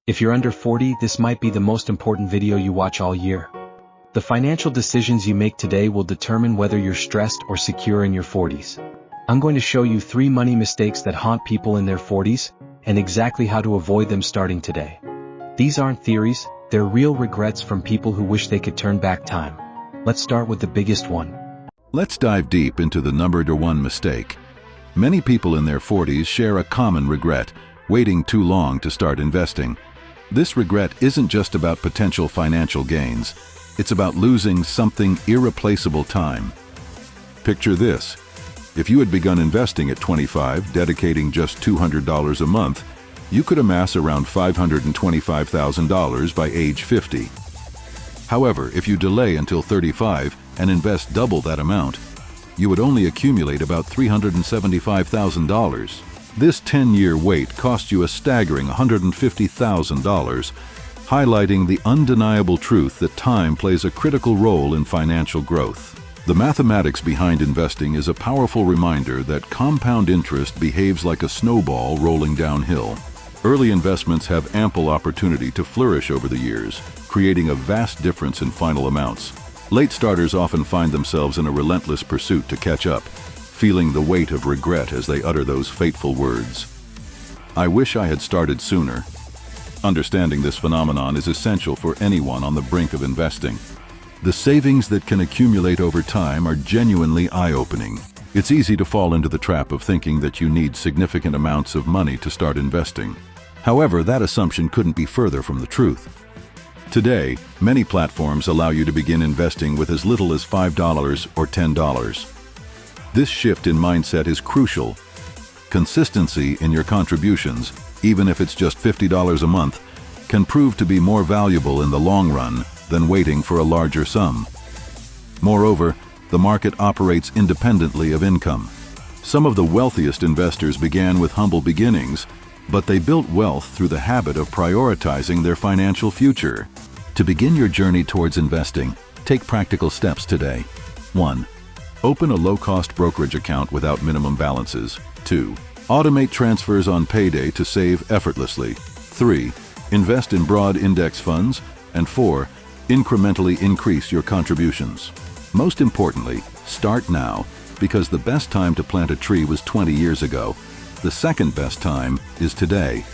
If you're under 40, this might be the most important video you watch all year. The financial decisions you make today will determine whether you're stressed or secure in your 40s. I'm going to show you 3 money mistakes that haunt people in their 40s, and exactly how to avoid them starting today. These aren't theories, they're real regrets from people who wish they could turn back time. Let's start with the biggest one. Let's dive deep into the number 1 mistake. Many people in their 40s share a common regret: waiting too long to start investing. This regret isn't just about potential financial gains. It's about losing something irreplaceable: time. Picture this. If you had begun investing at 25, dedicating just $200 a month, you could amass around $525,000 by age 50. However, if you delay until 35 and invest double that amount, you would only accumulate about $375,000. This 10-year wait cost you a staggering $150,000, highlighting the undeniable truth that time plays a critical role in financial growth. The mathematics behind investing is a powerful reminder that compound interest behaves like a snowball rolling downhill. Early investments have ample opportunity to flourish over the years, creating a vast difference in final amounts. Late starters often find themselves in a relentless pursuit to catch up, feeling the weight of regret as they utter those fateful words. "I wish I had started sooner." Understanding this phenomenon is essential for anyone on the brink of investing. The savings that can accumulate over time are genuinely eye-opening. It's easy to fall into the trap of thinking that you need significant amounts of money to start investing. However, that assumption couldn't be further from the truth. Today, many platforms allow you to begin investing with as little as $5 or $10. This shift in mindset is crucial. Consistency in your contributions, even if it's just $50 a month, can prove to be more valuable in the long run than waiting for a larger sum. Moreover, the market operates independently of income. Some of the wealthiest investors began with humble beginnings, but they built wealth through the habit of prioritizing their financial future. To begin your journey towards investing, take practical steps today. 1. Open a low-cost brokerage account without minimum balances. 2. Automate transfers on payday to save effortlessly. 3. Invest in broad index funds. And 4. Incrementally increase your contributions. Most importantly, start now, because the best time to plant a tree was 20 years ago. The second best time is today.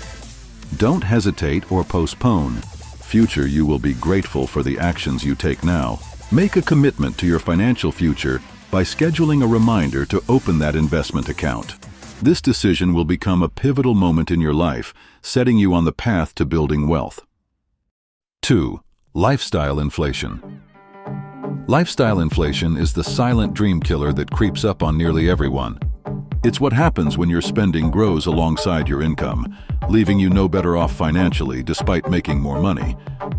Don't hesitate or postpone. Future you will be grateful for the actions you take now. Make a commitment to your financial future by scheduling a reminder to open that investment account. This decision will become a pivotal moment in your life, setting you on the path to building wealth. 2. Lifestyle inflation. Lifestyle inflation is the silent dream killer that creeps up on nearly everyone. It's what happens when your spending grows alongside your income, leaving you no better off financially despite making more money.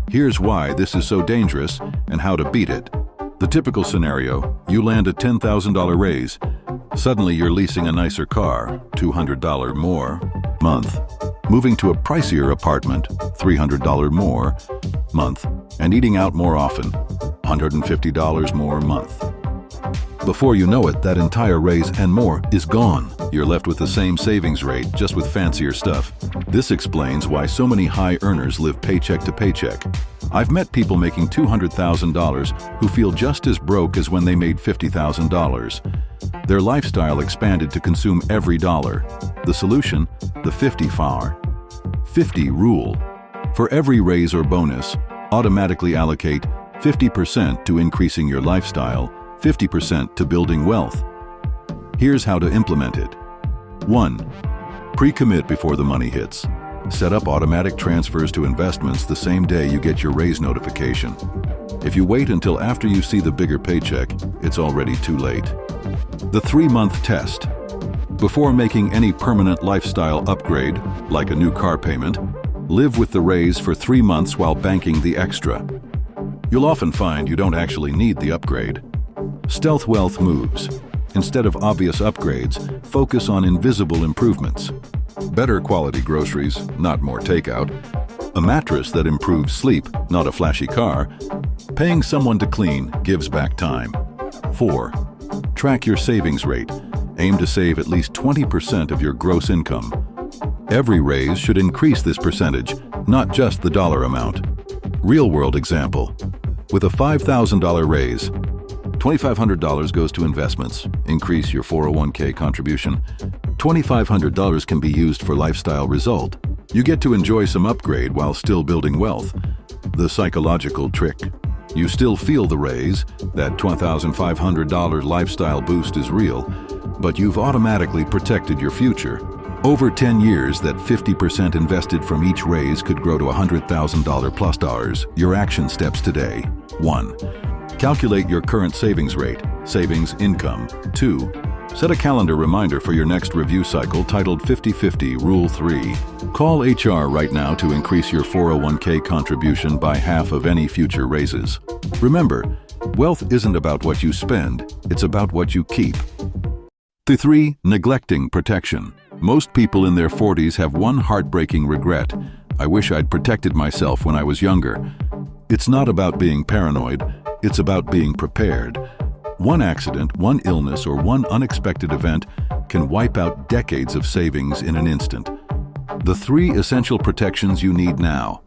Here's why this is so dangerous and how to beat it. The typical scenario: you land a $10,000 raise. Suddenly you're leasing a nicer car, $200 more month. Moving to a pricier apartment, $300 more month. And eating out more often, $150 more a month. Before you know it, that entire raise and more is gone. You're left with the same savings rate, just with fancier stuff. This explains why so many high earners live paycheck to paycheck. I've met people making $200,000 who feel just as broke as when they made $50,000. Their lifestyle expanded to consume every dollar. The solution? The 50 rule. For every raise or bonus, automatically allocate 50% to increasing your lifestyle, 50% to building wealth. Here's how to implement it. 1. Pre-commit before the money hits. Set up automatic transfers to investments the same day you get your raise notification. If you wait until after you see the bigger paycheck, it's already too late. The 3-month test. Before making any permanent lifestyle upgrade, like a new car payment, live with the raise for 3 months while banking the extra. You'll often find you don't actually need the upgrade. Stealth wealth moves. Instead of obvious upgrades, focus on invisible improvements. Better quality groceries, not more takeout. A mattress that improves sleep, not a flashy car. Paying someone to clean gives back time. 4. Track your savings rate. Aim to save at least 20% of your gross income. Every raise should increase this percentage, not just the dollar amount. Real-world example. With a $5,000 raise, $2,500 goes to investments. Increase your 401k contribution. $2,500 can be used for lifestyle result. You get to enjoy some upgrade while still building wealth. The psychological trick. You still feel the raise, that $2,500 lifestyle boost is real, but you've automatically protected your future. Over 10 years, that 50% invested from each raise could grow to $100,000 plus dollars. Your action steps today. 1. Calculate your current savings rate, savings income. 2. Set a calendar reminder for your next review cycle titled 50/50 Rule 3. Call HR right now to increase your 401k contribution by half of any future raises. Remember, wealth isn't about what you spend, it's about what you keep. 3. Neglecting protection. Most people in their 40s have one heartbreaking regret. I wish I'd protected myself when I was younger. It's not about being paranoid, it's about being prepared. One accident, one illness, or one unexpected event can wipe out decades of savings in an instant. The 3 essential protections you need now.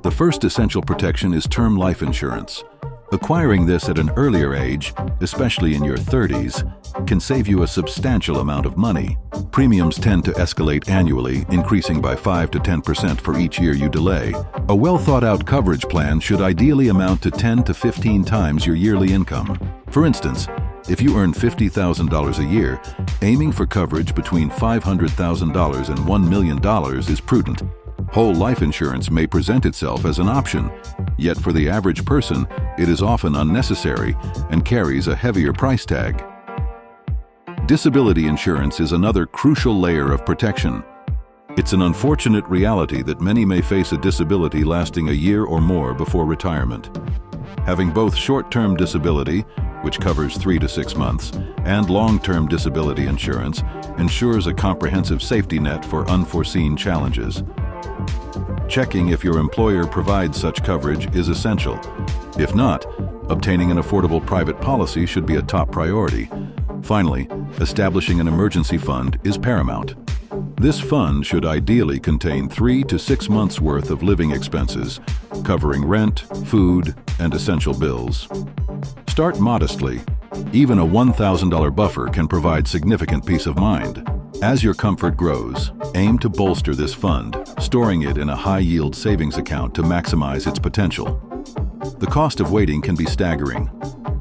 The first essential protection is term life insurance. Acquiring this at an earlier age, especially in your 30s, can save you a substantial amount of money. Premiums tend to escalate annually, increasing by 5 to 10% for each year you delay. A well-thought-out coverage plan should ideally amount to 10 to 15 times your yearly income. For instance, if you earn $50,000 a year, aiming for coverage between $500,000 and $1 million is prudent. Whole life insurance may present itself as an option, yet for the average person, it is often unnecessary and carries a heavier price tag. Disability insurance is another crucial layer of protection. It's an unfortunate reality that many may face a disability lasting a year or more before retirement. Having both short-term disability, which covers 3 to 6 months, and long-term disability insurance ensures a comprehensive safety net for unforeseen challenges. Checking if your employer provides such coverage is essential. If not, obtaining an affordable private policy should be a top priority. Finally, establishing an emergency fund is paramount. This fund should ideally contain 3 to 6 months' worth of living expenses, covering rent, food, and essential bills. Start modestly. Even a $1,000 buffer can provide significant peace of mind. As your comfort grows, aim to bolster this fund, storing it in a high-yield savings account to maximize its potential. The cost of waiting can be staggering.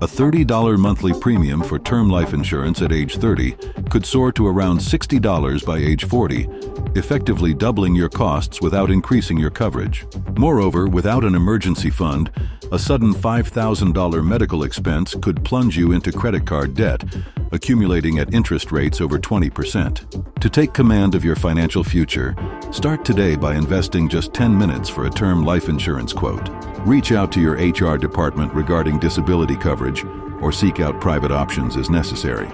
A $30 monthly premium for term life insurance at age 30 could soar to around $60 by age 40, effectively doubling your costs without increasing your coverage. Moreover, without an emergency fund, a sudden $5,000 medical expense could plunge you into credit card debt, accumulating at interest rates over 20%. To take command of your financial future, start today by investing just 10 minutes for a term life insurance quote. Reach out to your HR department regarding disability coverage or seek out private options as necessary.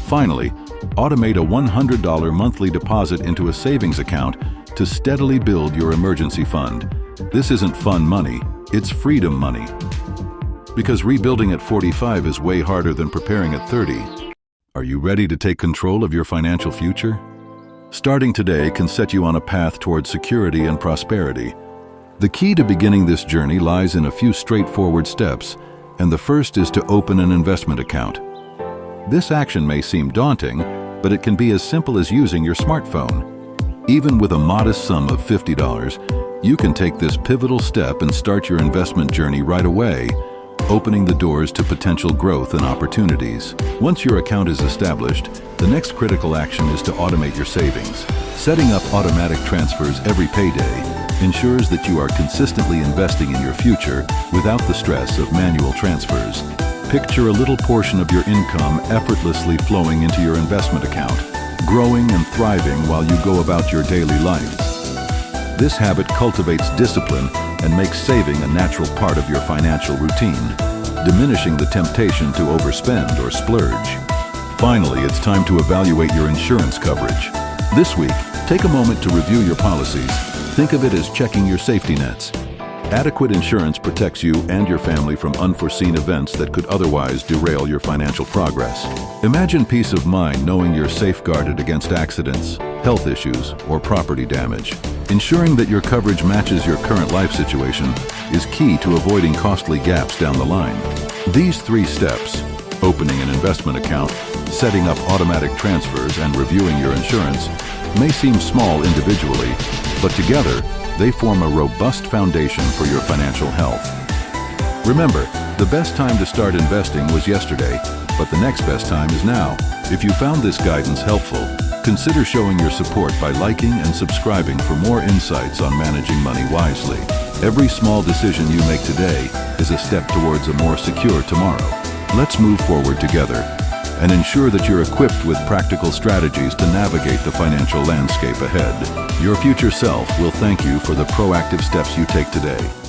Finally, automate a $100 monthly deposit into a savings account to steadily build your emergency fund. This isn't fun money, it's freedom money. Because rebuilding at 45 is way harder than preparing at 30. Are you ready to take control of your financial future? Starting today can set you on a path towards security and prosperity. The key to beginning this journey lies in a few straightforward steps, and the first is to open an investment account. This action may seem daunting, but it can be as simple as using your smartphone. Even with a modest sum of $50, you can take this pivotal step and start your investment journey right away, opening the doors to potential growth and opportunities. Once your account is established, the next critical action is to automate your savings. Setting up automatic transfers every payday ensures that you are consistently investing in your future without the stress of manual transfers. Picture a little portion of your income effortlessly flowing into your investment account, growing and thriving while you go about your daily life. This habit cultivates discipline and makes saving a natural part of your financial routine, diminishing the temptation to overspend or splurge. Finally, it's time to evaluate your insurance coverage. This week, take a moment to review your policies. Think of it as checking your safety nets. Adequate insurance protects you and your family from unforeseen events that could otherwise derail your financial progress. Imagine peace of mind knowing you're safeguarded against accidents, health issues, or property damage. Ensuring that your coverage matches your current life situation is key to avoiding costly gaps down the line. These 3 steps, opening an investment account, setting up automatic transfers, and reviewing your insurance, may seem small individually, but together, they form a robust foundation for your financial health. Remember, the best time to start investing was yesterday, but the next best time is now. If you found this guidance helpful, consider showing your support by liking and subscribing for more insights on managing money wisely. Every small decision you make today is a step towards a more secure tomorrow. Let's move forward together and ensure that you're equipped with practical strategies to navigate the financial landscape ahead. Your future self will thank you for the proactive steps you take today.